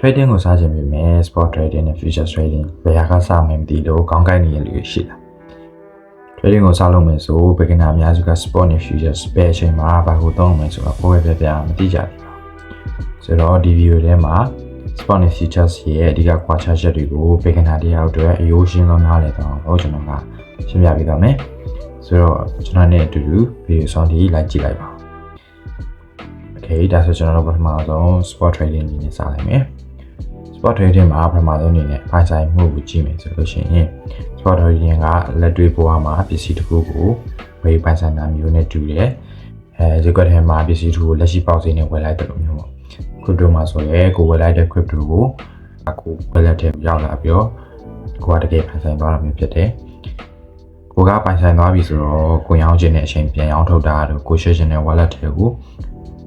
trading ကိုစားချင်ပြီမယ် spot trading နဲ့ futures trading ဘယ်ဟာကစားမယ်မသိလို့ခေါင်းကိုက်နေတဲ့လူတွေရှိလား trading ကိုစားလို့မယ်ဆို beginner အများစုက spot နဲ့ futures ပဲအချိန်မှာဘာကိုသုံးမယ်ဆိုတော့ကိုယ်ပဲပြမသိကြဘူးဆိုတော့ဒီ video ထဲမှာ spot နဲ့ futures ရဲ့အဓိကကွာခြားချက်တွေကို beginner တယောက်အတွက်အယိုးရှင်းဆုံးနားလည်တော့လို့ကျွန်တော်ကရှင်းပြပေးပါမယ်ဆိုတော့ကျွန်တော်နဲ့အတူတူ video ဆောင်ဒီလိုက်ကြည့်လိုက်ပါ okay ဒါဆိုကျွန်တော်တို့ပထမဆုံး spot trading အနေနဲ့စလိုက်မယ် spot trading မှာပထမဆုံးအနေနဲ့ပိုင်ဆိုင်မှုကိုကြည့်မယ်ဆိုလို့ရှိရင် spot trading ကလက်တွေ့ဘဝမှာပစ္စည်းတစ်ခုကိုဝယ်ပိုင်ဆိုင်တာမျိုးနဲ့တူတယ်ဒီကွက်ထဲမှာပစ္စည်းတစ်ခုကိုလက်ရှိပေါက်ဈေးနဲ့ဝယ်လိုက်တယ်လို့မျိုးပေါ့ crypto မှာဆိုရင်ကိုဝယ်လိုက်တဲ့ crypto ကိုအခုဝယ်လက်ထဲရောက်လာပြီးတော့ကိုကတကယ်ပိုင်ဆိုင်သွားတာမျိုးဖြစ်တယ်ကိုကပိုင်ဆိုင်သွားပြီဆိုတော့ကိုရောင်းခြင်းနဲ့အချိန်ပြန်ရောင်းထုတ်တာတို့ကိုရှယ်ခြင်းနဲ့ wallet ထဲကို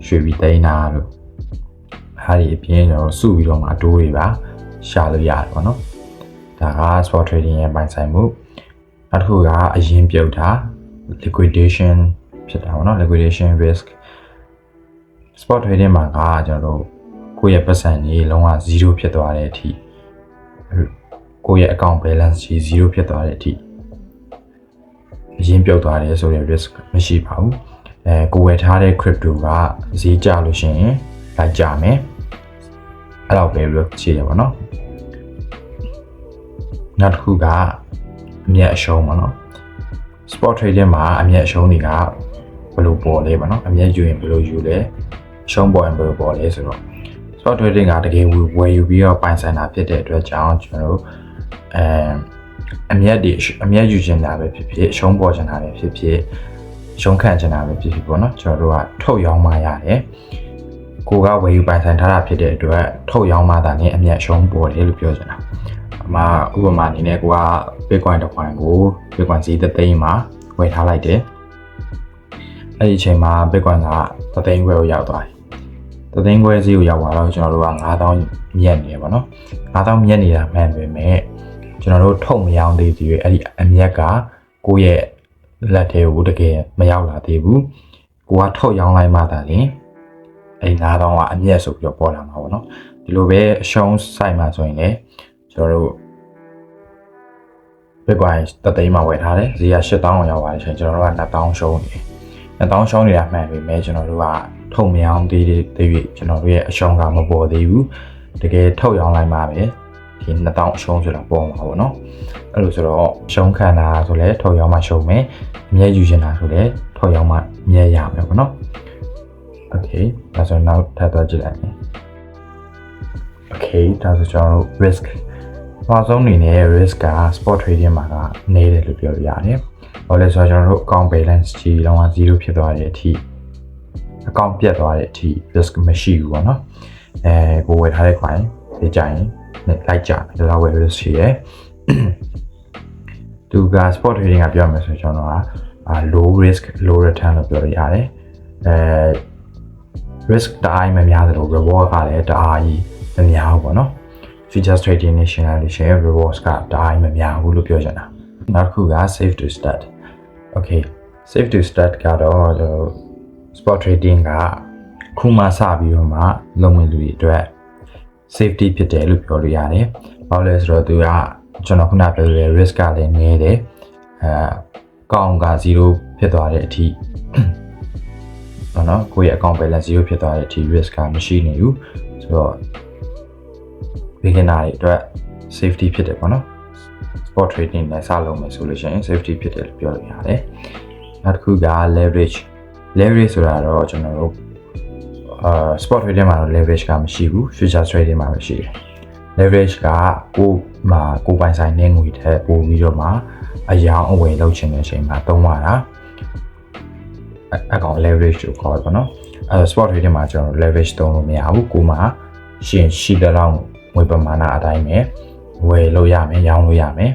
ရွှေ့ပြီးတိန်းတာတို့ဟာဒီအပြင်တော့စုပြီးတော့မှအတိုးတွေပါရှာလို့ရတယ်ပေါ့နော်ဒါက spot trading ရဲ့ပိုင်ဆိုင်မှုနောက်တစ်ခုကအရင်ပြုတ်တာ liquidation ဖြစ်တာပေါ့နော် liquidation risk spot trading မှာကကျွန်တော်တို့ကိုယ့်ရဲ့ပတ်စံကြီးလုံးဝ0ဖြစ်သွားတဲ့အထိကိုယ့်ရဲ့ account balance ကြီး0ဖြစ်သွားတဲ့အထိအရင်ပြုတ်သွားတယ်ဆိုတဲ့ risk မရှိပါဘူးကိုဝယ်ထားတဲ့ crypto ကဈေးကျလို့ရှိရင်လိုက်ကြမယ်အဲ့တော့ပဲလို့ရှိရပါတော့နောက်တစ်ခုကအမြတ်အရှုံးပါနော် spot trading မှာအမြတ်အရှုံးတွေကဘယ်လိုပေါ်လဲပါနော်အမြတ်ယူရင်ဘယ်လိုယူလဲအရှုံးပေါ်ရင်ဘယ်လိုပေါ်လဲဆိုတော့ spot trading ကတကယ်ဝယ်ယူပြီးတော့ပိုင်ဆိုင်တာဖြစ်တဲ့အတွက်ကြောင့်ကျွန်တော်တို့အမြတ်ယူချင်တာပဲဖြစ်ဖြစ်အရှုံးပေါ်ချင်တာပဲဖြစ်ဖြစ်ရှုံးခံချင်တာပဲဖြစ်ဖြစ်ပေါ့နော်ကျွန်တော်တို့ကထုတ်ရောင်းမှရတယ်ကိုကဝယ်ယူပိုင်ဆိုင်ထားတာဖြစ်တဲ့အတွက်ထုတ်ရောင်းမှသာနဲ့အမြတ်ရှုံးပေါ်တယ်လို့ပြောချင်တာအမှဥပမာအနေနဲ့ကိုက Bitcoin တစ် coin ကို Bitcoin ဈေး3သိန်းမှာဝယ်ထားလိုက်တယ်အဲ့ဒီအချိန်မှာ Bitcoin က3သိန်းခွဲကိုရောက်သွားတယ်3သိန်းခွဲဈေးကိုရောက်သွားတော့ကျွန်တော်တို့က9000မြတ်နေတယ်ပေါ့နော်9000မြတ်နေတာမှန်ပေမဲ့ကျွန်တော်တို့ထုတ်မရောင်းသေးသေးအဲ့ဒီအမြတ်ကကိုယ့်ရဲ့လက်ထဲကိုတကယ်မရောက်လာသေးဘူးကိုကထုတ်ရောင်းလိုက်မှသာလင်အဲ့9000ကအမြတ်ဆိုပြီးတော့ပေါ်လာမှာပေါ့နော်ဒီလိုပဲအရှုံးဆိုင်မှာဆိုရင်လည်းကျွန်တော်တို့ Bitcoin 3သိန်းမှာဝယ်ထားတယ်ဈေးက8000ရောက်သွားတယ်ဆိုရင်ကျွန်တော်တို့က2000ရှုံးနေတယ်2000ရှုံးနေတာမှန်ပေမဲ့ကျွန်တော်တို့ကထုတ်မရောင်းသေးတဲ့ကျွန်တော်တို့ရဲ့အရှုံးကမပေါ်သေးဘူးတကယ်ထုတ်ရောင်းလိုက်မှပဲဒီ2000အရှုံးဆိုတာပေါ်မှာပေါ့နော်အဲ့လိုဆိုတော့ရှုံးခံတာဆိုလဲထုတ်ရောင်းမှရှုံးမယ်အမြဲယူချင်တာဆိုလဲထုတ်ရောင်းမှအမြဲရမယ်ပေါ့နော် okay ဒါဆိုနောက်ထပ်တော့ကြည့်လိုက်မယ် okay ဒါဆိုကျွန်တော်တို့ risk ဘာဆုံးအနေနဲ့ risk က spot trading မှာကနေတယ်လို့ပြောလို့ရတယ်ဘာလဲဆိုတော့ကျွန်တော်တို့ account balance ကြီးလုံးဝ0ဖြစ်သွားတဲ့အထိ account ပြတ်သွားတဲ့အထိ risk မရှိဘူးပေါ့နော်ကိုဝယ်ထားတဲ့ coin ဒီကြိုင်လိုက်ကြတယ်ဒါတော့ဝယ် risk ရှိရယ်သူက spot trading ကပြောမယ်ဆိုကျွန်တော်ကlow risk low return လို့ပြောလို့ရတယ်risk တအားမများသလို reward ကလည်းတအားကြီးမများဘူးပေါ့နော် futures trading နဲ့ရှင်းလိုက်လို့ရှိရင် rewards ကတအားမများဘူးလို့ပြောချင်တာနောက်တစ်ခုက safe to start okay safe to start ကတော့ spot trading ကခုမှစပြီးတော့မှလုပ်ဝင်လူတွေအတွက် safety ဖြစ်တယ်လို့ပြောလို့ရတယ်။ဘာလို့လဲဆိုတော့သူကကျွန်တော်ခုနပြောတဲ့ risk ကလည်းနည်းတယ်။ကောင်းက0ဖြစ်သွားတဲ့အထိနော်ကိုယ့်ရဲ့ account balance 0ဖြစ်သွားတဲ့အထိ risk ကမရှိနေဘူး။ဆိုတော့ beginner တွေအတွက် safety ဖြစ်တယ်ပေါ့နော်။ spot trading နဲ့စလုပ်မယ်ဆိုလို့ရှိရင် safety ဖြစ်တယ်လို့ပြောလို့ရတယ်။နောက်တစ်ခုက leverage ဆိုတာတော့ကျွန်တော်တို့spot trading မှာတော့ leverage ကမရှိဘူး futures trading မှာပဲရှိတယ် leverage ကကိုပိုင်ဆိုင်တဲ့ငွေထက်ပိုပြီးတော့မှအယောင်အဝယ်လုပ်ချင်တဲ့အချိန်မှာသုံးရတာအကောင် leverage ကိုခေါ်ပါတော့spot trading မှာကျွန်တော် leverage သုံးလို့မရဘူးကိုမှရှင်ရှိတဲ့လောက်ငွေပမာဏအတိုင်းပဲဝယ်လို့ရမယ်ရောင်းလို့ရမယ်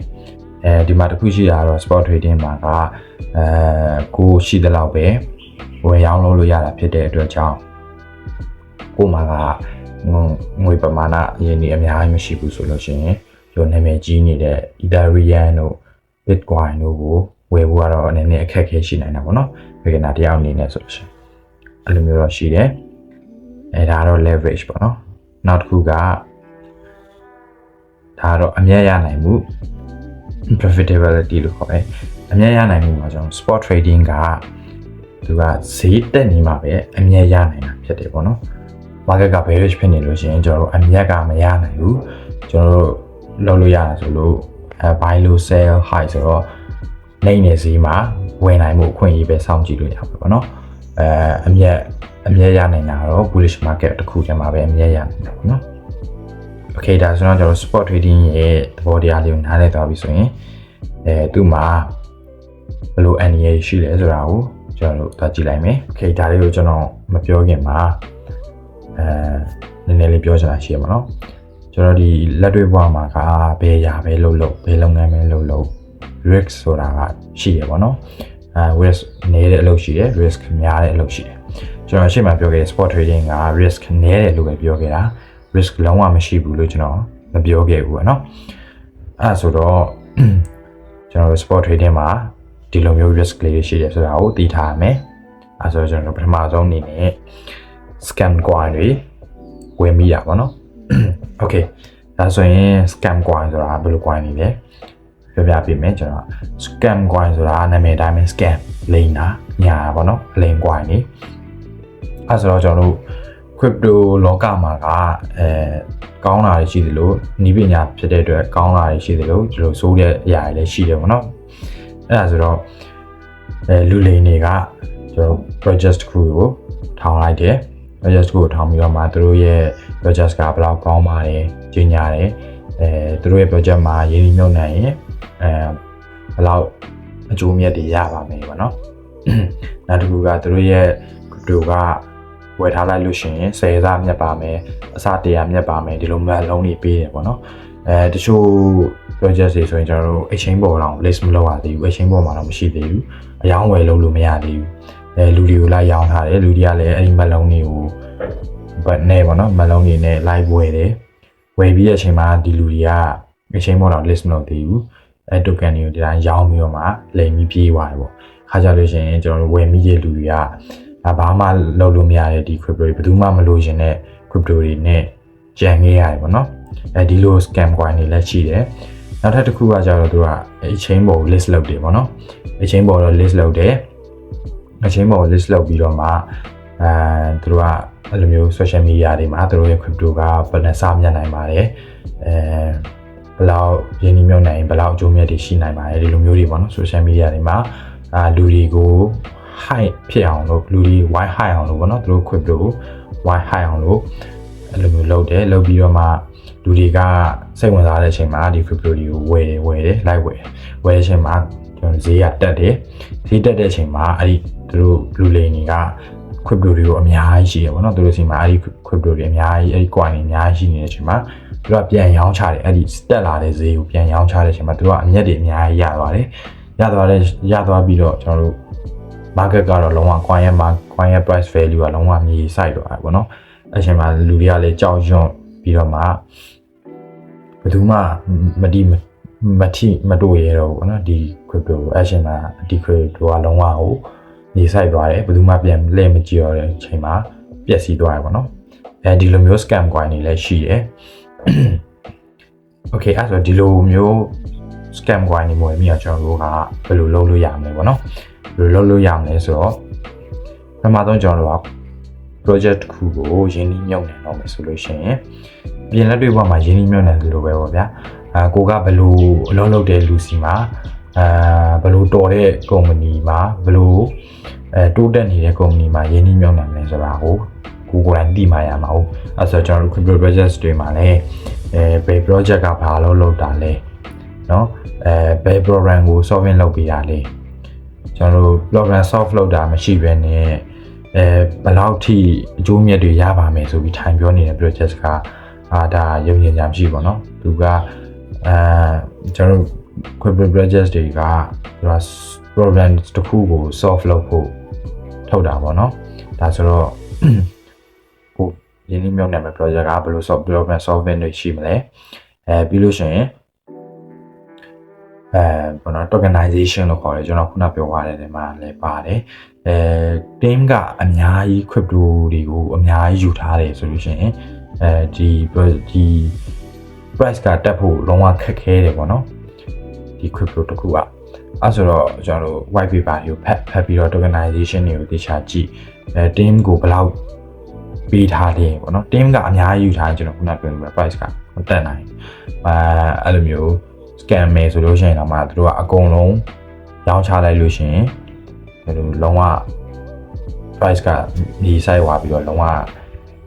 ဒီမှာတစ်ခုရှိတာတော့ spot trading မှာကကိုရှိတဲ့လောက်ပဲဝယ်ရောင်းလို့ရတာဖြစ်တဲ့အတွက်ကြောင့်ကိုမှကငွေပမာဏအရင်ကြီးအများကြီးမရှိဘူးဆိုလို့ရှိရင်ကျွန်တော်နာမည်ကြီးနေတဲ့ Ethereum တို့ Bitcoin တို့ကိုဝယ်ဖို့ကတော့အနေနဲ့အခက်အခဲရှိနိုင်တာပေါ့နော် beginner တယောက်အနေနဲ့ဆိုလို့ရှိရင်အဲ့လိုမျိုးတော့ရှိတယ်ဒါကတော့ leverage ပေါ့နော်နောက်တစ်ခုက ဒါကတော့အမြတ်ရနိုင်မှု profitability လို့ခေါ်တယ်အမြတ်ရနိုင်မှုမှာကျွန်တော် spot trading ကသူကဈေးတက်နေမှာပဲအမြတ်ရနိုင်တာဖြစ်တယ်ပေါ့နော် market က bearish ဖြစ်နေလို့ရှိရင်ကျွန်တော်တို့အမြတ်ကမရနိုင်ဘူးကျွန်တော်တို့လုပ်လို့ရတာဆိုလို့buy low sell high ဆိုတော့နေနေဈေးမှာဝင်နိုင်မှုအခွင့်အရေးပဲစောင့်ကြည့်လို့ရပါပေါ့နော်အမြတ်ရနိုင်တာတော့ bullish market တစ်ခုတည်းမှာပဲအမြတ်ရနိုင်တာပေါ့နော် okay ဒါဆိုတော့ကျွန်တော် spot trading ရဲ့သဘောတရားလေးကိုနားလည်သွားပြီဆိုရင်သူ့မှာဘယ်လို NEA ရှိလဲဆိုတာကိုကျွန်တော်တို့သွားကြည့်လိုက်မယ် okay ဒါလေးကိုကျွန်တော်မပြောခင်မှာနည်းနည်းလေးပြောချင်တာရှိရပါတော့ကျွန်တော်ဒီလက်တွေ့ဘဝမှာကဘယ်ရာပဲလုပ်ဘယ်လုပ်ငန်းပဲလုပ် risk ဆိုတာကရှိရပါတော့risk နည်းတဲ့အလုပ်ရှိတယ် risk များတဲ့အလုပ်ရှိတယ်ကျွန်တော်ရှေ့မှာပြောခဲ့တဲ့ spot trading က risk နည်းတယ်လို့ပဲပြောခဲ့တာ risk လုံးဝမရှိဘူးလို့ကျွန်တော်မပြောခဲ့ဘူးပေါ့နော်အဲ့ဆိုတော့ကျွန်တော် spot trading မှာဒီလိုမျိုး risk လေးတွေရှိတယ်ဆိုတာကိုသိထားရမယ်အဲ့ဆိုတော့ကျွန်တော်ပထမဆုံးအနေနဲ့ scam coin တွေဝယ်မိတာပေါ့နော် okay ဒါဆိုရင် scam coin ဆိုတာဘယ်လို coin တွေလဲပြောပြပေးမယ်ကျွန်တော် scam coin ဆိုတာနာမည်တိုင်းပဲ scam လိမ်တာညာပေါ့နော်လိမ် coin တွေအဲ့ဆိုတော့ကျွန်တော်တို့ crypto လောကမှာကကောင်းတာတွေရှိသလိုဤပညာဖြစ်တဲ့အတွက်ကောင်းတာတွေရှိသလိုဒီလိုဆိုးတဲ့အရာတွေလည်းရှိတယ်ပေါ့နော်အဲ့ဒါဆိုတော့လူလိမ်တွေကကျွန်တော် project တစ်ခုကိုထောင်လိုက်တယ် project ကိုထောင်ပြီးတော့မှသူတို့ရဲ့ project ကဘယ်လောက်ကောင်းပါတယ်ကြီးညာတယ်သူတို့ရဲ့ project မှာရင်းနှီးမြှုပ်နှံရင်ဘယ်လောက်အကျိုးမြတ်တွေရပါမယ်ပေါ့နော်နောက်တစ်ခုကသူတို့ရဲ့ crypto ကဝယ်ထားလိုက်လို့ရှိရင်10ဆမြတ်ပါမယ်အစ100မြတ်ပါမယ်ဒီလိုမှလုံးတွေပေးတယ်ပေါ့နော်တချို့ project တွေဆိုရင်ကျွန်တော်တို့ exchange ပေါ်တော့ list မလုပ်ရသေးဘူး exchange ပေါ်မှာတော့မရှိသေးဘူးအယောင်းဝယ်လုပ်လို့မရသေးဘူးလူတွေကိုလိုက်ရောင်းထားတယ်လူတွေကလည်းအဲ့ဒီမလုံးတွေကိုဘတ်နဲ့ပေါ့နော်မလုံးတွေနဲ့ live ဝယ်တယ်ဝယ်ပြီးတဲ့အချိန်မှာဒီလူတွေက exchange ပေါ်တော့ list မလုပ်သေးဘူးအဲ့ token တွေကိုဒီတိုင်းရောင်းပြီးတော့မှလိမ်ပြီးပြေးသွားတယ်ပေါ့ခါကြလို့ရှိရင်ကျွန်တော်တို့ဝယ်မိတဲ့လူတွေကဘာမှလုပ်လို့မရတဲ့ဒီ crypto တွေဘယ်သူမှမလို့ရှင်တဲ့ crypto တွေနဲ့ကြံခဲ့ရတယ်ပေါ့နော်ဒီလို scam coin တွေလည်းရှိတယ်နောက်ထပ်တစ်ခုကကျတော့သူက exchange ပေါ် list လုပ်တယ်ပေါ့နော် exchange ပေါ်တော့ list လုပ်တယ် exchange ပေါ် list လုပ်ပြီးတော့မှသူတို့ကအဲ့လိုမျိုး social media တွေမှာသူတို့ရဲ့ crypto ကဘယ်နဲ့စမြတ်နိုင်ပါတယ်ဘယ်လောက်ရင်းနှီးမြှုပ်နှံရင်ဘယ်လောက်အကျိုးမြတ်တွေရှိနိုင်ပါတယ်ဒီလိုမျိုးတွေပေါ့နော် social media တွေမှာလူတွေကို high ဖြစ်အောင်လို့လူတွေ why high အောင်လို့ပေါ့နော်သူတို့ crypto why high အောင်လို့အဲ့လိုမျိုးလုပ်တယ်လုပ်ပြီးတော့မှလူတွေကစိတ်ဝင်စားတဲ့အချိန်မှာဒီ crypto တွေကိုဝယ်တယ်လိုက်ဝယ်တဲ့အချိန်မှာကျွန်တော်ဈေးကတက်တယ်ဈေးတက်တဲ့အချိန်မှာအဲ့ဒီသူတို့လူလိမ်တွေက crypto တွေကိုအများကြီးရှိတယ်ပေါ့နော်သူတို့စီမှာအဲ့ဒီ crypto တွေအများကြီးအဲ့ဒီ coin တွေအများကြီးရှိနေတဲ့အချိန်မှာသူတို့ကပြန်ရောင်းချတယ်အဲ့ဒီတက်လာတဲ့ဈေးကိုပြန်ရောင်းချတဲ့အချိန်မှာသူတို့ကအမြတ်တွေအများကြီးရသွားတယ်ရသွားပြီးတော့ကျွန်တော်တို့ market ကတော့လုံးဝ coin ရဲ့ price value ကလုံးဝမြေစိုက်တော့တာပေါ့နော်အဲ့ချိန်မှာလူတွေကလည်းကြောက်ရွံ့ပြီးတော့မှဘယ်သူမှမတို့ရတော့ဘူးပေါ့နော်ဒီ crypto အဲ့ချိန်မှာဒီ crypto ကလုံးဝကိုမြေစိုက်သွားတယ်ဘယ်သူမှပြန်လဲမကြည့်ရတဲ့အချိန်မှာပျက်စီးသွားတယ်ပေါ့နော်ဒီလိုမျိုး scam coin တွေလည်းရှိတယ် okay အဲ့ဆိုဒီလိုမျိုး scam coin တွေမျိုးမြင်ကျွန်တော်တို့ကဘယ်လိုလုပ်လို့ရမလဲပေါ့နော်ဘယ်လိုလုပ်လို့ရမလဲဆိုတော့ပထမဆုံးကျွန်တော်တို့က project တစ်ခုကိုရင်းနှီးမြှုပ်နှံတော့မယ်ဆိုလို့ရှိရင်ပြင်လက်တွေ့ဘဝမှာရင်းနှီးမြှုပ်နှံလို့ပဲပေါ့ဗျာကိုကဘယ်လိုအလုပ်လုပ်တဲ့လူစီမှာဘယ်လိုတော်တဲ့ company မှာဘယ်လိုတိုးတက်နေတဲ့ company မှာရင်းနှီးမြှုပ်နှံမယ်ဆိုတာကိုကိုယ်တိုင်သိမှရမှာဟုတ်အဲဆိုကျွန်တော်တို့ crypto project တွေမှာလည်းဘယ် project ကဘာလုပ်တာလဲเนาะဘယ် program ကို solving လုပ်ပေးတာလဲကျွန်တော်တို့ program solve လုပ်တာမရှိဘဲနဲ့ဘယ်လောက်ထိအကျိုးမြတ်တွေရပါမယ်ဆိုပြီးထိုင်ပြောနေတဲ့ project ကဒါရုံရင်ကြမရှိပါတော့သူကကျွန်တော်တို့ crypto project တွေကသူက program တစ်ခုကို solve လုပ်ဖို့ထုတ်တာပေါ့နော်ဒါဆိုတော့ကိုရင်းနှီးမြှုပ်နှံမဲ့ project ကဘယ်လို program solving တွေရှိမလဲပြီးလို့ရှိရင်ဘောနော် tokenization လို့ခေါ်တယ်ကျွန်တော်ခုနပြောသွားတဲ့နေရာမှာလည်းပါတယ်team ကအများကြီး crypto တွေကိုအများကြီးယူထားတယ်ဆိုလို့ရှိရင်ဒီ price ကတက်ဖို့လုံးဝခက်ခဲတယ်ပေါ့နော်ဒီ crypto တစ်ခုကအဲ့ဆိုတော့ကျွန်တော်တို့ white paper ကိုဖတ်ပြီးတော့ tokenization တွေကိုတခြားကြည့်team ကိုဘယ်လောက်ပေးထားတယ်ပေါ့နော် team ကအများကြီးယူထားတယ်ကျွန်တော်ခုနပြောလို့ price ကမတက်နိုင်အဲ့လိုမျိုး scam မယ်ဆိုလို့ရှိရင်တော့မှသူတို့ကအကုန်လုံးရောင်းချလိုက်လို့ရှိရင်အဲ့လိုလုံးဝ price ကဒီ site ဝါပြီးတော့လုံးဝ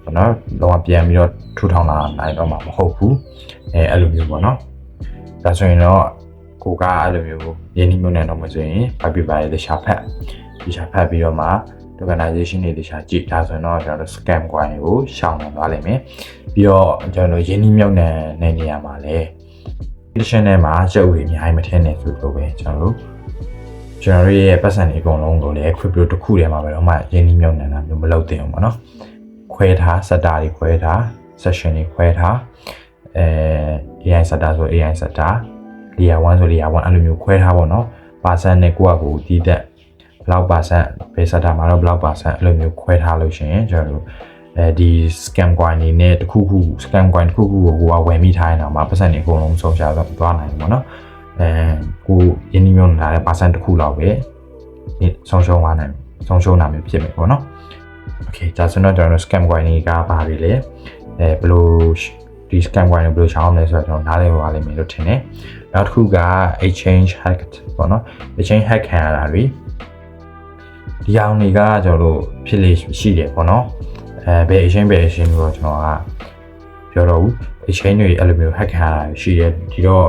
ပေါ့နော်လုံးဝပြန်ပြီးတော့ထူထောင်လာနိုင်တော့မှာမဟုတ်ဘူးအဲ့လိုမျိုးပေါ့နော်ဒါဆိုရင်တော့ကိုကအဲ့လိုမျိုးရင်းနှီးမြှုပ်နှံတော့မှဆိုရင် white paper ရဲ့တခြားဖတ်ပြီးတော့မှ tokenization တွေတခြားကြည့်ဒါဆိုရင်တော့ကျွန်တော်တို့ scam coin ကိုရှောင်နိုင်သွားလိမ့်မယ်ပြီးတော့ကျွန်တော်တို့ရင်းနှီးမြှုပ်နှံတဲ့နေရာမှာလည်း edition ထဲမှာကျုပ်တွေအများကြီးမထည့်နေဆိုလို့ပဲကျွန်တော်တို့ရဲ့ပတ်စံတွေအကုန်လုံးကိုလည်း crypto တစ်ခုထဲမှာပဲတော့မှရင်းနှီးမြှုပ်နှံတာမျိုးမလုပ်သင့်ဘူးပေါ့နော်ခွဲထား sector တွေခွဲထား session တွေခွဲထား AI sector ဆို AI sector layer 1ဆို layer 1အဲ့လိုမျိုးခွဲထားပေါ့နော် percent နဲ့ကိုယ့်အကူတည်တဲ့ဘယ်လောက် percent ဘယ် sector မှာတော့ဘယ်လောက် percent အဲ့လိုမျိုးခွဲထားလို့ရှိရင်ကျွန်တော်တို့ဒီ scam coin တွေနဲ့တစ်ခုခု scam coin တစ်ခုခုကိုဝယ်မိထားရင်တော့မှပတ်စံတွေအကုန်လုံးဆုံးရှုံးသွားနိုင်တယ်ပေါ့နော်ကိုရင်းနှီးမြှုပ်နှံထားတဲ့ percent တစ်ခုလောက်ပဲဆုံးရှုံးသွားနိုင်ဆုံးရှုံးတာမျိုးဖြစ်မယ်ပေါ့နော် okay ဒါဆိုတော့ကျွန်တော်တို့ scam coin တွေကဘာတွေလဲဘယ်လိုဒီ scam coin တွေဘယ်လိုရှောင်အောင်လဲဆိုတော့ကျွန်တော်နားလည်ပါလိမ့်မယ်လို့ထင်တယ်နောက်တစ်ခုက exchange hack ပေါ့နော် exchange hack ခံရတာတွေဒီအောင်တွေကကျွန်တော်တို့ဖြစ်လေရှိတယ်ပေါ့နော်ဘယ် exchange ကိုကျွန်တော်ကပြောတော့ဘူး exchange တွေအဲ့လိုမျိုး hack ခံရတာရှိတယ်ဒီတော့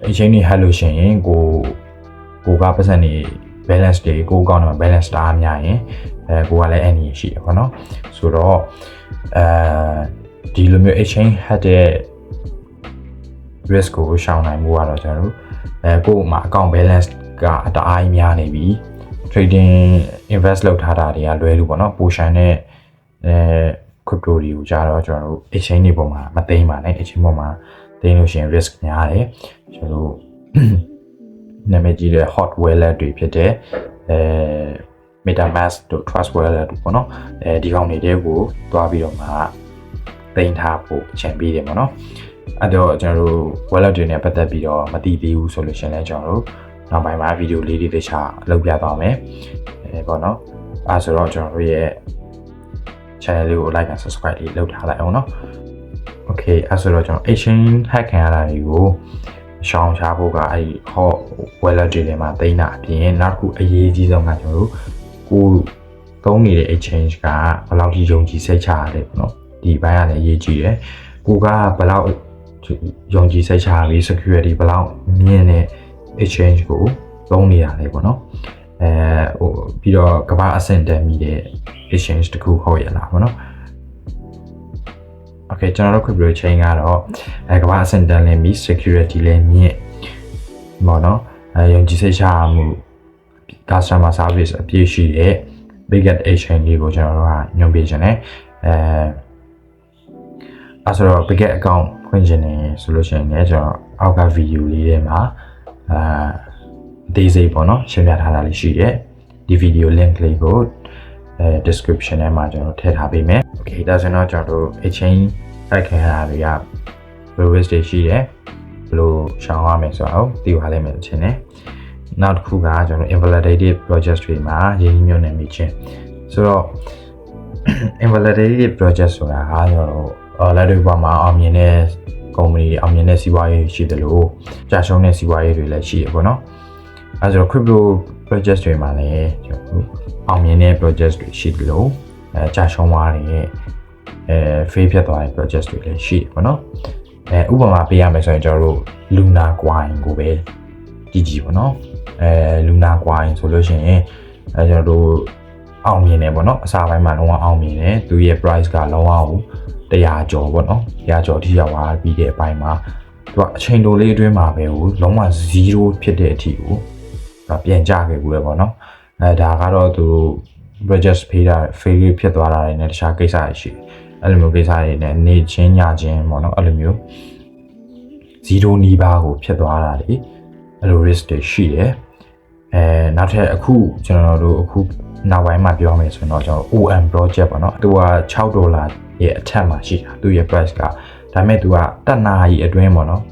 exchange တွေ hack လို့ရှိရင်ကိုကပတ်စံတွေ balance တွေကိုကောင်းတယ် balance တားများရင်ကိုကလည်းအဲ့ဒီရှိတယ်ပေါ့နော်ဆိုတော့ဒီလိုမျိုး exchange hack တဲ့ risk ကိုရှောင်နိုင်မှုကတော့ကျွန်တော်တို့ကို့မှာ account balance ကအတအားများနေပြီ trading invest လုပ်ထားတာတွေကလွဲလို့ပေါ့နော် portion နဲ့crypto တွေကိုကြာတော့ကျွန်တော်တို့ exchange တွေပေါ်မှာမသိမ်းပါနဲ့ exchange ပေါ်မှာသိမ်းလို့ရှိရင် risk များတယ်ကျွန်တော်တို့နာမည်ကြီးတဲ့ hot wallet တွေဖြစ်တဲ့MetaMask တို့ Trust Wallet တို့ပေါ့နော်ဒီကောင်တွေကိုသွားပြီးတော့မှသိမ်းထားဖို့ချန်ပေးတယ်ပေါ့နော်အဲ့တော့ကျွန်တော်တို့ wallet တွေနဲ့ပတ်သက်ပြီးတော့မသိသေးဘူးဆိုလို့ရှိရင်လည်းကျွန်တော်တို့နောက်ပိုင်းမှာဗီဒီယိုလေးတွေတခြားလုပ်ပြသွားမယ်ပေါ့နော်အဲ့ဆိုတော့ကျွန်တော်တို့ရဲ့ channel လေးကို like and subscribe လေးလုပ်ထားလိုက်အောင်နော် okay အဲ့ဆိုတော့ကျွန်တော် exchange hack ခံရတာတွေကိုရှောင်ရှားဖို့ကအဲ့ hot wallet တွေထဲမှာသိမ်းတာအပြင်နောက်တစ်ခုအရေးကြီးဆုံးကကျွန်တော်တို့ကိုသုံးနေတဲ့ exchange ကဘယ်လောက်ထိယုံကြည်စိတ်ချရတယ်ပေါ့နော်ဒီဘက်ကလည်းအရေးကြီးတယ်ကိုကဘယ်လောက်ယုံကြည်စိတ်ချရပြီး security ဘယ်လောက်မြင့်တဲ့ exchange ကိုသုံးနေရလဲပေါ့နော်ပြီးတော့ကမ္ဘာအဆင့်တန်းမိတဲ့ exchange တခုဟုတ်ရလားပေါ့နော် okay ကျွန်တော်တို့ crypto chain ကတော့ကမ္ဘာအဆင့်တန်းလည်းမိ security လည်းမြင့်ပေါ့နော်ယုံကြည်စိတ်ချရမှု customer service အပြည့်ရှိတဲ့ biggest exchange လေးကိုကျွန်တော်တို့ကညွှန်ပြချင်တယ်အဲ့ဆိုတော့ biggest account ဖွင့်ချင်တယ်ဆိုလို့ရှိရင်လည်းကျွန်တော်အောက်က video လေးထဲမှာသေးစိတ်ပေါ့နော်ရှင်းပြထားတာလေးရှိတယ်ဒီ video link လေးကိုdescription ထဲမှာကျွန်တော်ထည့်ထားပေးမယ် okay ဒါဆိုတော့ကျွန်တော်တို့ exchange ဖိုက်ခံရတာတွေက risk တွေရှိတယ်ဘယ်လိုရှောင်ရမလဲဆိုတော့သိပါလိမ့်မယ်လို့ထင်တယ်နောက်တစ်ခုကကျွန်တော် invalidated project တွေမှာရင်းနှီးမြှုပ်နှံမိခြင်းဆိုတော့ invalidated project ဆိုတာကကျွန်တော်လက်တွေ့ပေါ်မှာအောင်မြင်တဲ့ company တွေအောင်မြင်တဲ့စီးပွားရေးရှိတယ်လို့ကြာရှုံးတဲ့စီးပွားရေးတွေလည်းရှိရပေါ့နော်အဲဆိုတော့ crypto project တွေမှာလည်းကျွန်တော်အောင်မြင်တဲ့ project တွေရှိတယ်လို့ကြာရှုံးသွားတဲ့fail ဖြစ်သွားတဲ့ project တွေလည်းရှိတယ်ပေါ့နော်ဥပမာပေးရမယ်ဆိုရင်ကျွန်တော်တို့ Luna coin ကိုပဲကြည့်ပေါ့နော်Luna coin ဆိုလို့ရှိရင်ကျွန်တော်တို့အောင်မြင်တယ်ပေါ့နော်အစားပိုင်းမှာလုံးဝအောင်မြင်တယ်သူရဲ့ price ကလုံးဝ100ကျော်ပေါ့နော်100ကျော်ထိရောက်သွားပြီးတဲ့အပိုင်းမှာသူကအချိန်တိုလေးအတွင်းမှာပဲလုံးဝ0ဖြစ်တဲ့အထိကိုပြန်ကျခဲ့ဘူးလေပေါ့နော်ဒါကတော့သူ project fail ဖြစ်သွားတာတွေနဲ့တခြားကိစ္စတွေရှိအဲ့လိုမျိုးကိစ္စတွေနဲ့နေချင်းညချင်းပေါ့နော်အဲ့လိုမျိုး0နီးပါးကိုဖြစ်သွားတာတွေအဲ့လို risk တွေရှိတယ်နောက်ထပ်အခုကျွန်တော်တို့အခုနောက်ပိုင်းမှာပြောမယ်ဆိုရင်တော့ကျွန်တော် OM project ပေါ့နော်သူက$6ရဲ့အထက်မှာရှိတာသူရဲ့ price ကဒါ ဒါပေမဲ့ तू ကတက်နာကြီးအတွင်းပေါ့နော်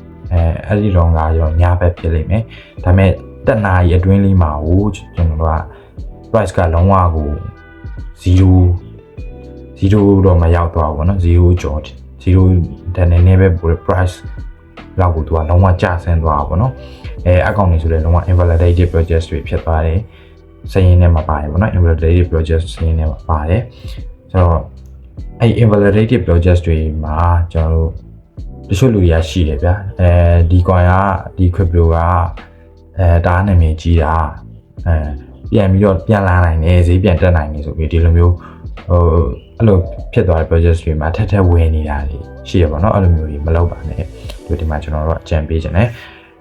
အဲ့ဒီတော့ကရောညာဘက်ဖြစ်လိမ့်မယ်ဒါပေမဲ့တက်နာကြီးအတွင်းလေးမှာဟိုကျွန်တော်တို့က price ကလုံးဝကို0တော့မရောက်သွားဘူးပေါ့နော်0ကျော်0တန်းနေပဲပို့ price လောက်ကို तू ကလုံးဝကျဆင်းသွားတာပေါ့နော်အကောင့်တွေဆိုလည်းလုံးဝ invalidated project တွေဖြစ်သွားတယ်စရင်းထဲမှာပါတယ်ပေါ့နော် invalidated project စရင်းထဲမှာပါတယ်ဆိုတော့အဲ့ invalidated project တွေမှာကျွန်တော်တို့တချို့လူတွေကရှိတယ်ဗျာဒီ coin ကဒီ crypto ကဒါနာမည်ကြီးတာပြန်ပြီးတော့ပြန်လာနိုင်တယ်ဈေးပြန်တက်နိုင်တယ်ဆိုပြီးဒီလိုမျိုးအဲ့လိုဖြစ်သွားတဲ့ project တွေမှာထက်ဝင်နေတာတွေရှိရပါတော့အဲ့လိုမျိုးတွေမလုပ်ပါနဲ့ဒီမှာကျွန်တော်တို့အကြံပေးခြင်းနဲ့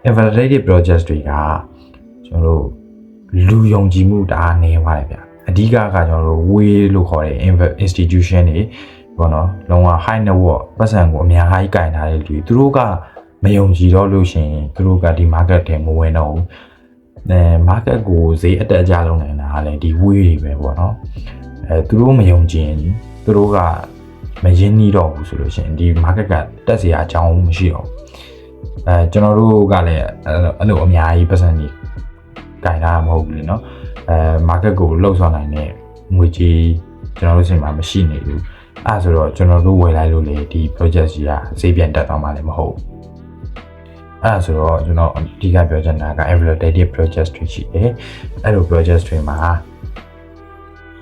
invalidated project တွေကကျွန်တော်တို့လူယုံကြည်မှုဒါနေပါတယ်ဗျအဓိကကကျွန်တော်တို့ way လို့ခေါ်တဲ့ institution တွေပေါ့နော်လုံးဝ high network ပတ်စံကိုအများကြီးကင်ထားတဲ့လူတွေသူတို့ကမယုံကြည်တော့လို့ရှိရင်သူတို့ကဒီ market ထဲမဝင်တော့ဘူးmarket ကိုဈေးအတက်အကျလုပ်နေတာကလည်းဒီ way တွေပဲပေါ့နော်သူတို့မယုံကြည်သူတို့ကမရင်းနှီးတော့ဘူးဆိုလို့ရှိရင်ဒီ market ကတက်စရာအကြောင်းမရှိတော့ကျွန်တော်တို့ကလည်းအဲ့လိုအများကြီးပတ်စံကြီးကင်ထားမှာမဟုတ်ဘူးလေနော်market ကိုလှုပ်ဆောင်နိုင်တဲ့ငွေကြေးကျွန်တော်တို့စီမှာမရှိနေဘူးအဲ့ဆိုတော့ကျွန်တော်တို့ဝယ်လိုက်လို့လေဒီ project ကြီးကဈေးပြန်တက်သွားမှလည်းမဟုတ်အဲ့ဆိုတော့ကျွန်တော်အဓိကပြောချင်တာက invalidated project တွေရှိတယ်အဲ့လို project တွေမှာ